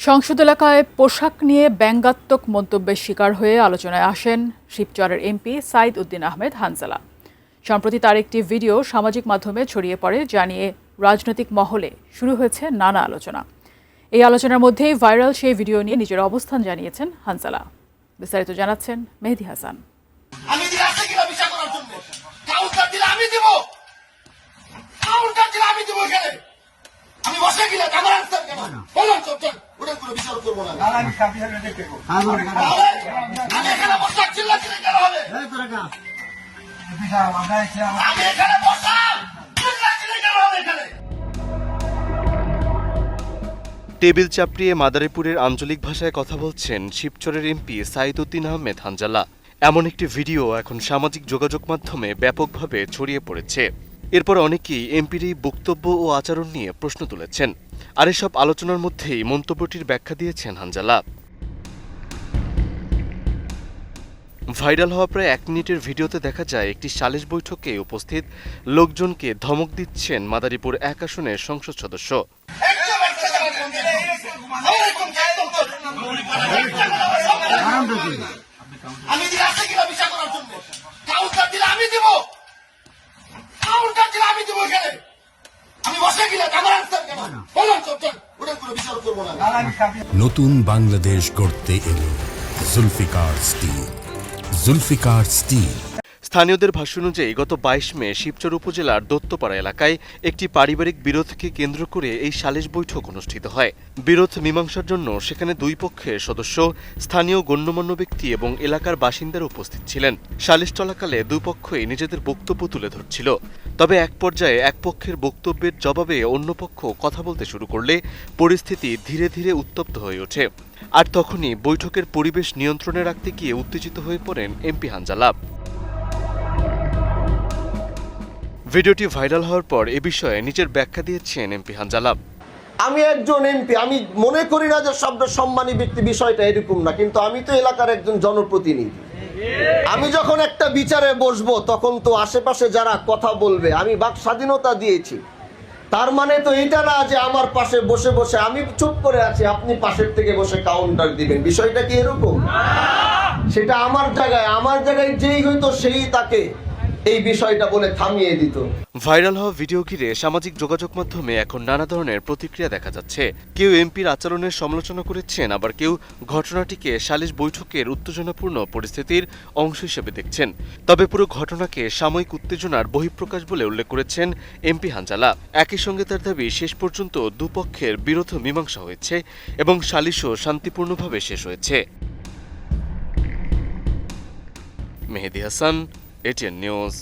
সংসদ এলাকায় পোশাক নিয়ে ব্যঙ্গাত্মক মন্তব্যের শিকার হয়ে আলোচনায় আসেন শিবচরের এমপি সাইদ উদ্দিন আহমেদ হানজালা। সম্প্রতি তার একটি ভিডিও সামাজিক মাধ্যমে ছড়িয়ে পড়ে, জানিয়ে রাজনৈতিক মহলে শুরু হয়েছে নানা আলোচনা। এই আলোচনার মধ্যেই ভাইরাল সেই ভিডিও নিয়ে নিজের অবস্থান জানিয়েছেন হানজালা। বিস্তারিত জানাচ্ছেন মেহেদি হাসান। টেবিল চাপড়িয়ে মাদারীপুরের আঞ্চলিক ভাষায় কথা বলছেন শিবচরের এমপি সাইদ উদ্দিন আহমেদ হানজালা। এমন একটি ভিডিও এখন সামাজিক যোগাযোগ মাধ্যমে ব্যাপকভাবে ছড়িয়ে পড়েছে। এরপর অনেকেই এমপির এই বক্তব্য ও আচরণ নিয়ে প্রশ্ন তুলেছেন। আর এসব আলোচনার মধ্যেই মন্তব্যটির ব্যাখ্যা দিয়েছেন হানজালা। ভাইরাল হওয়া প্রায় 1 মিনিটের ভিডিওতে দেখা যায় একটি সালিশ বৈঠকে উপস্থিত লোকজনকে ধমক দিচ্ছেন মাদারীপুর 1 আসনের সংসদ সদস্য। নতুন বাংলাদেশ গড়তে এলো জুলফিকার স্টিল। জুলফিকার স্টিল। স্থানীয়দের ভাষ্য অনুযায়ী গত 22 মে শিবচর উপজেলার দত্তপাড়া এলাকায় একটি পারিবারিক বিরোধকে কেন্দ্র করে এই সালিশ বৈঠক অনুষ্ঠিত হয়। বিরোধ মীমাংসার জন্য সেখানে দুই পক্ষের সদস্য, স্থানীয় গণ্যমান্য ব্যক্তি এবং এলাকার বাসিন্দারা উপস্থিত ছিলেন। সালিশ চলাকালে দুই পক্ষই নিজেদের বক্তব্য তুলে ধরছিল। তবে এক পর্যায়ে এক পক্ষের বক্তব্যের জবাবে অন্য পক্ষ কথা বলতে শুরু করলে পরিস্থিতি ধীরে ধীরে উত্তপ্ত হয়ে ওঠে। আর তখনই বৈঠকের পরিবেশ নিয়ন্ত্রণে রাখতে গিয়ে উত্তেজিত হয়ে পড়েন এমপি হানজালা। ভিডিওটি ভাইরাল হওয়ার পর এ বিষয়ে নিজের ব্যাখ্যা দিয়েছেন এমপি হানজালা। আমি একজন এমপি, আমি মনে করি না যে শব্দ সম্মানী ব্যক্তি, বিষয়টা এরকম না, কিন্তু আমি তো এলাকার একজন জনপ্রতিনিধি। আমি যখন একটা বিচারে বসবো তখন তো আশেপাশে যারা কথা বলবে, আমি বাক স্বাধীনতা দিয়েছি। তার মানে তো এটা না যে আমার পাশে বসে বসে আমি চুপ করে আছি, আপনি পাশের থেকে বসে কাউন্টার দিবেন। বিষয়টা কি এরকম? সেটা আমার জায়গায় যেই হইতো সেই তাকে এই বিষয়টা বলে থামিয়ে দিত। ভাইরাল হওয়া ভিডিও ঘিরে সামাজিক যোগাযোগ মাধ্যমে এখন নানা ধরনের প্রতিক্রিয়া দেখা যাচ্ছে। কেউ এমপির আচরণের সমালোচনা করেছেন, আবার কেউ ঘটনাটিকে সালিশ বৈঠকের উত্তেজনাপূর্ণ পরিস্থিতির অংশ হিসেবে দেখছেন। তবে পুরো ঘটনাকে সাময়িক উত্তেজনার বহিঃপ্রকাশ বলে উল্লেখ করেছেন এমপি হানজালা। একই সঙ্গে তার দাবি, শেষ পর্যন্ত দুপক্ষের বিরোধ মীমাংসা হয়েছে এবং সালিশও শান্তিপূর্ণভাবে শেষ হয়েছে। Mehedi Hasan, ATN news.